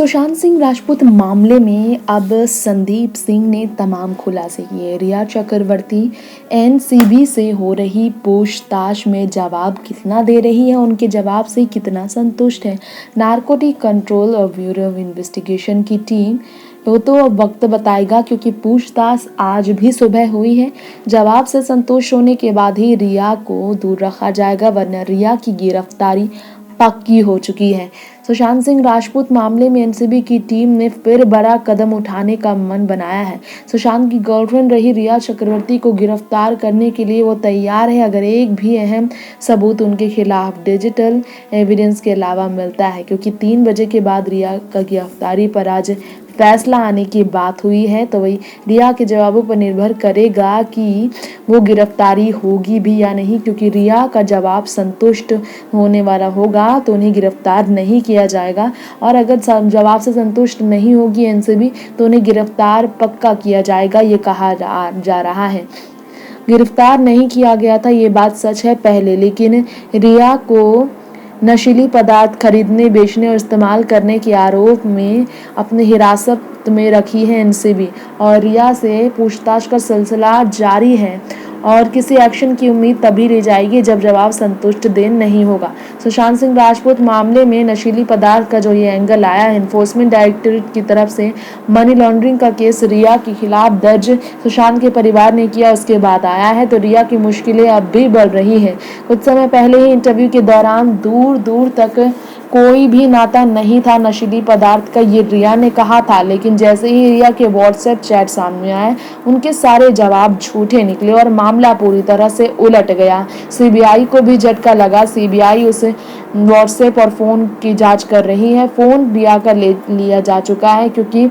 सुशांत सिंह राजपूत मामले में अब संदीप सिंह ने तमाम खुलासे किए। रिया चक्रवर्ती एनसीबी से हो रही पूछताछ में जवाब कितना दे रही है, उनके जवाब से कितना संतुष्ट है नारकोटिक कंट्रोल और ब्यूरो ऑफ इन्वेस्टिगेशन की टीम, वो तो अब वक्त बताएगा, क्योंकि पूछताछ आज भी सुबह हुई है। जवाब से संतुष्ट होने के बाद ही रिया को दूर रखा जाएगा, वरना रिया की गिरफ्तारी पक्की हो चुकी है। सुशांत सिंह राजपूत मामले में एनसीबी की टीम ने फिर बड़ा कदम उठाने का मन बनाया है। सुशांत की गर्लफ्रेंड रही रिया चक्रवर्ती को गिरफ्तार करने के लिए वो तैयार है, अगर एक भी अहम सबूत उनके खिलाफ डिजिटल एविडेंस के अलावा मिलता है, क्योंकि 3 बजे के बाद रिया का गिरफ्तारी पर आज फैसला आने की बात हुई है। तो वही रिया के जवाबों पर निर्भर करेगा कि वो गिरफ्तारी होगी भी या नहीं, क्योंकि रिया का जवाब संतुष्ट होने वाला होगा तो उन्हें गिरफ्तार नहीं किया जाएगा, और अगर जवाब से संतुष्ट नहीं होगी एनसीबी तो उन्हें गिरफ्तार पक्का किया जाएगा, ये कहा जा रहा है। गिरफ्तार नहीं किया गया था, ये बात सच है पहले, लेकिन रिया को नशीली पदार्थ खरीदने, बेचने और इस्तेमाल करने के आरोप में अपनी हिरासत में रखी है एनसीबी, और रिया से पूछताछ का सिलसिला जारी है और किसी एक्शन की उम्मीद तभी रह जाएगी जब जवाब संतुष्ट देन नहीं होगा। सुशांत सिंह राजपूत मामले में नशीली पदार्थ का जो ये एंगल आया है, एनफोर्समेंट डायरेक्टरेट की तरफ से मनी लॉन्ड्रिंग का केस रिया के खिलाफ दर्ज सुशांत के परिवार ने किया, उसके बाद आया है, तो रिया की मुश्किलें अब भी बढ़ रही है। कुछ समय पहले ही इंटरव्यू के दौरान दूर दूर तक कोई भी नाता नहीं था नशीली पदार्थ का, ये रिया ने कहा था, लेकिन जैसे ही रिया के व्हाट्सएप चैट सामने आए, उनके सारे जवाब झूठे निकले और मामला पूरी तरह से उलट गया। सीबीआई को भी झटका लगा। सीबीआई उस व्हाट्सएप और फोन की जांच कर रही है। फोन रिया का लिया जा चुका है, क्योंकि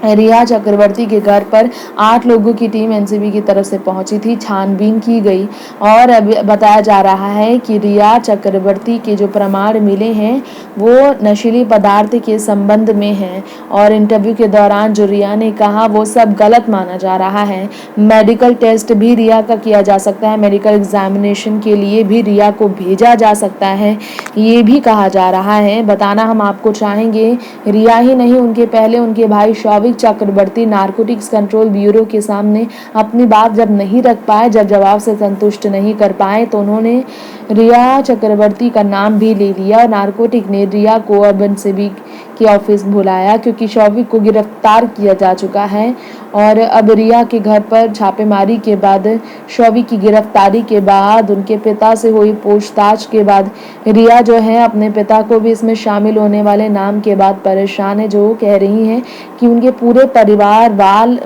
रिया चक्रवर्ती के घर पर 8 लोगों की टीम एनसीबी की तरफ से पहुंची थी, छानबीन की गई, और अब बताया जा रहा है कि रिया चक्रवर्ती के जो प्रमाण मिले हैं वो नशीली पदार्थ के संबंध में हैं, और इंटरव्यू के दौरान जो रिया ने कहा वो सब गलत माना जा रहा है। मेडिकल टेस्ट भी रिया का किया जा सकता है, मेडिकल एग्जामिनेशन के लिए भी रिया को भेजा जा सकता है, ये भी कहा जा रहा है। बताना हम आपको चाहेंगे, रिया ही नहीं, उनके पहले उनके भाई शौविक चक्रवर्ती नारकोटिक्स कंट्रोल ब्यूरो के सामने अपनी बात जब नहीं रख पाए, जब जवाब से संतुष्ट नहीं कर पाए, तो उन्होंने रिया चक्रवर्ती का नाम भी ले लिया, और नारकोटिक ने रिया को अब एनसीबी के ऑफिस बुलाया, क्योंकि शौविक को गिरफ्तार किया जा चुका है, और अब रिया के घर पर छापेमारी के बाद, शौविक की गिरफ्तारी के बाद, उनके पिता से हुई पूछताछ के बाद रिया जो है अपने पिता को भी इसमें शामिल होने वाले नाम के बाद परेशान है, जो कह रही हैं कि उनके पूरे परिवार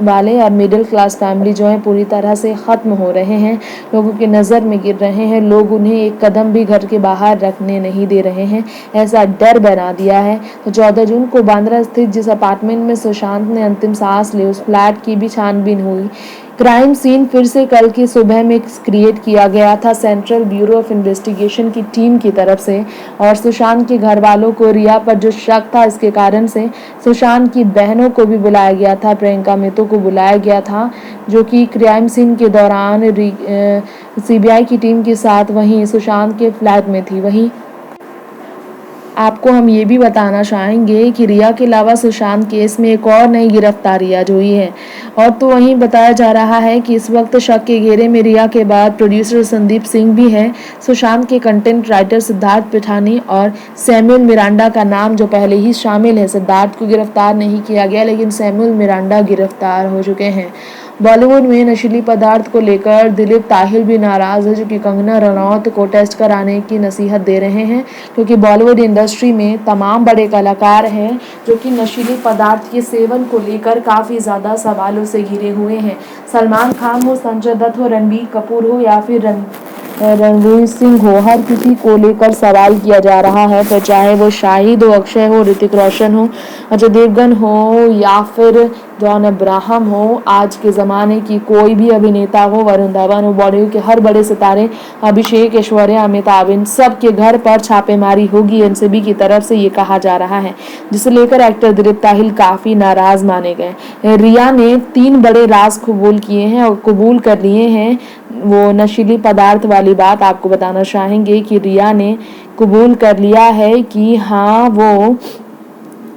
वाले और मिडिल क्लास फैमिली जो है पूरी तरह से ख़त्म हो रहे हैं, लोगों की नज़र में गिर रहे हैं, लोग उन्हें एक कदम भी घर के बाहर रखने नहीं दे रहे हैं, ऐसा डर बना दिया है। तो 14 जून को बांद्रा स्थित जिस अपार्टमेंट में सुशांत ने अंतिम सांस ली, उस फ्लैट की भी छानबीन हुई। क्राइम सीन फिर से कल की सुबह में क्रिएट किया गया था सेंट्रल ब्यूरो ऑफ इन्वेस्टिगेशन की टीम की तरफ से, और सुशांत के घर वालों को रिया पर जो शक था, इसके कारण से सुशांत की बहनों को भी बुलाया गया था, प्रियंका मेहतो को बुलाया गया था, जो कि क्राइम सीन के दौरान सीबीआई की टीम के साथ वहीं सुशांत के फ्लैट में थी। वहीं आपको हम ये भी बताना चाहेंगे कि रिया के अलावा सुशांत केस में एक और नई गिरफ्तारी आज हुई है, और तो वहीं बताया जा रहा है कि इस वक्त शक के घेरे में रिया के बाद प्रोड्यूसर संदीप सिंह भी हैं। सुशांत के कंटेंट राइटर सिद्धार्थ पिठानी और सैमुअल मिरांडा का नाम जो पहले ही शामिल है। सिद्धार्थ को गिरफ्तार नहीं किया गया, लेकिन सैमुअल मिरांडा गिरफ्तार हो चुके हैं। बॉलीवुड में नशीली पदार्थ को लेकर दिलीप ताहिल भी नाराज है, जो कि कंगना रनौत को टेस्ट कराने की नसीहत दे रहे हैं, क्योंकि बॉलीवुड इंडस्ट्री में तमाम बड़े कलाकार हैं जो कि नशीली पदार्थ के सेवन को लेकर काफ़ी ज़्यादा सवालों से घिरे हुए हैं। सलमान खान हो, संजय दत्त हो, रणबीर कपूर हो या फिर रणवीर सिंह हो, हर किसी को लेकर सवाल किया जा रहा है, तो चाहे वो शाहिद हो, अक्षय हो, ऋतिक रोशन हो, अजय देवगन हो या फिर जॉन अब्राहम हो, आज के ज़माने की कोई भी अभिनेता हो, वरुण धवन हो, बॉलीवुड के हर बड़े सितारे, अभिषेक, ऐश्वर्या, अमिताभ, इन सब के घर पर छापेमारी होगी एनसीबी की तरफ से, ये कहा जा रहा है, जिसे लेकर एक्टर दिलीप ताहिल काफ़ी नाराज माने गए। रिया ने 3 बड़े राज कबूल किए हैं और कबूल कर लिए हैं। वो नशीली पदार्थ वाली बात आपको बताना चाहेंगे कि रिया ने कबूल कर लिया है कि हाँ, वो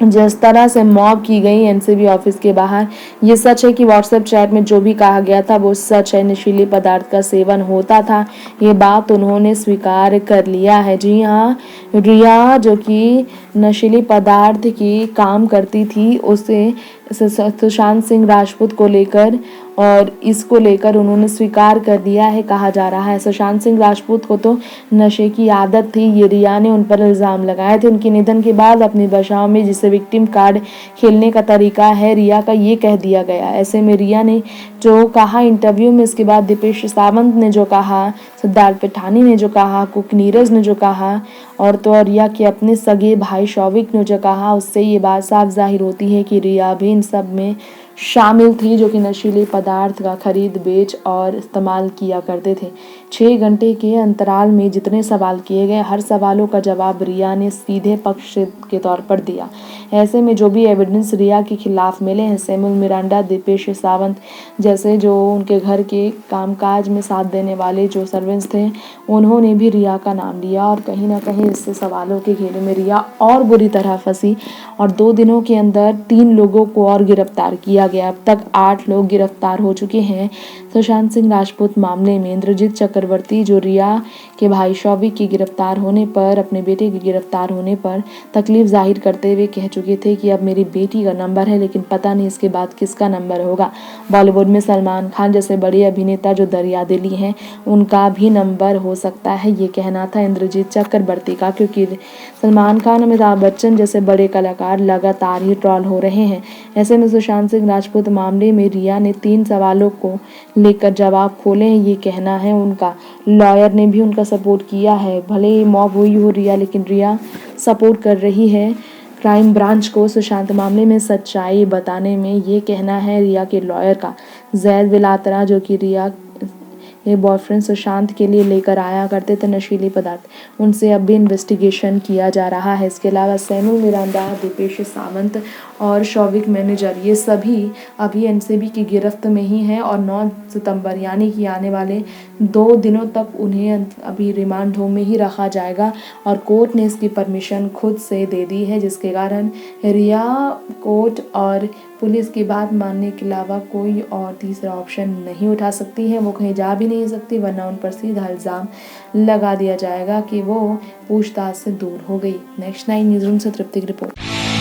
जिस तरह से मॉब की गई एनसीबी ऑफिस के बाहर, ये सच है कि व्हाट्सएप चैट में जो भी कहा गया था वो सच है। नशीले पदार्थ का सेवन होता था, ये बात उन्होंने स्वीकार कर लिया है। जी हाँ, रिया जो कि नशीले पदार्थ की काम करती थी, उसे सुशांत सिंह राजपूत को लेकर और इसको लेकर उन्होंने स्वीकार कर दिया है। कहा जा रहा है सुशांत सिंह राजपूत को तो नशे की आदत थी, ये रिया ने उन पर इल्ज़ाम लगाए थे। उनके निधन के बाद अपनी दशाओं में जिसे विक्टिम कार्ड खेलने का तरीका है रिया का, ये कह दिया गया। ऐसे में रिया ने जो कहा इंटरव्यू में, इसके बाद दीपेश सावंत ने जो कहा, सिद्धार्थ पिठानी ने जो कहा, कुक नीरज ने जो कहा और तो रिया के अपने सगे भाई शौविक ने जो कहा, उससे ये बात साफ जाहिर होती है कि रिया भी इन सब में शामिल थी, जो कि नशीले पदार्थ का खरीद बेच और इस्तेमाल किया करते थे। 6 घंटे के अंतराल में जितने सवाल किए गए, हर सवालों का जवाब रिया ने सीधे पक्ष के तौर पर दिया। ऐसे में जो भी एविडेंस रिया के खिलाफ मिले हैं, सैमुअल मिरांडा, दीपेश सावंत जैसे जो उनके घर के कामकाज में साथ देने वाले जो सर्वेंट्स थे, उन्होंने भी रिया का नाम लिया और कहीं ना कहीं इससे सवालों के घेरे में रिया और बुरी तरह फंसी और 2 दिनों के अंदर 3 लोगों को और गिरफ्तार किया गया। अब तक 8 लोग गिरफ्तार हो चुके हैं। सुशांत सिंह राजपूत मामले में इंद्रजीत चक्रवर्ती जो रिया के भाई शौविक की गिरफ्तार होने पर, अपने बेटे के गिरफ्तार होने पर तकलीफ जाहिर करते हुए कह चुके थे कि अब मेरी बेटी का नंबर है, लेकिन पता नहीं इसके बाद किसका नंबर होगा। बॉलीवुड में सलमान खान जैसे बड़े अभिनेता जो दरियादिली हैं, उनका भी नंबर हो सकता है, ये कहना था इंद्रजीत चक्रवर्ती का, क्योंकि सलमान खान, अमिताभ बच्चन जैसे बड़े कलाकार लगातार ही ट्रॉल हो रहे हैं। ऐसे में सुशांत सिंह राजपूत मामले में रिया ने 3 सवालों को लेकर जवाब खोले हैं, ये कहना है उनका। लॉयर ने भी उनका सपोर्ट किया है, भले ही मॉब हुई हो रिया, लेकिन रिया सपोर्ट कर रही है क्राइम ब्रांच को सुशांत मामले में सच्चाई बताने में, ये कहना है रिया के लॉयर का। जैद बिलातरा जो कि रिया ये बॉयफ्रेंड सुशांत के लिए लेकर आया करते थे नशीले पदार्थ, उनसे अब भी इन्वेस्टिगेशन किया जा रहा है। इसके अलावा सैमुअल मिरांडा, दीपेश सावंत और शौविक मैनेजर, ये सभी अभी एनसीबी की गिरफ्त में ही हैं और 9 सितंबर यानी कि आने वाले 2 दिनों तक उन्हें अभी रिमांड होम में ही रखा जाएगा और कोर्ट ने इसकी परमिशन खुद से दे दी है, जिसके कारण रिया कोर्ट और पुलिस की बात मानने के अलावा कोई और तीसरा ऑप्शन नहीं उठा सकती है। वो कहीं जा भी नहीं सकती, वरना उन पर सीधा इल्ज़ाम लगा दिया जाएगा कि वो पूछताछ से दूर हो गई। नेक्स्ट 9 न्यूज़ रूम से तृप्ति की रिपोर्ट।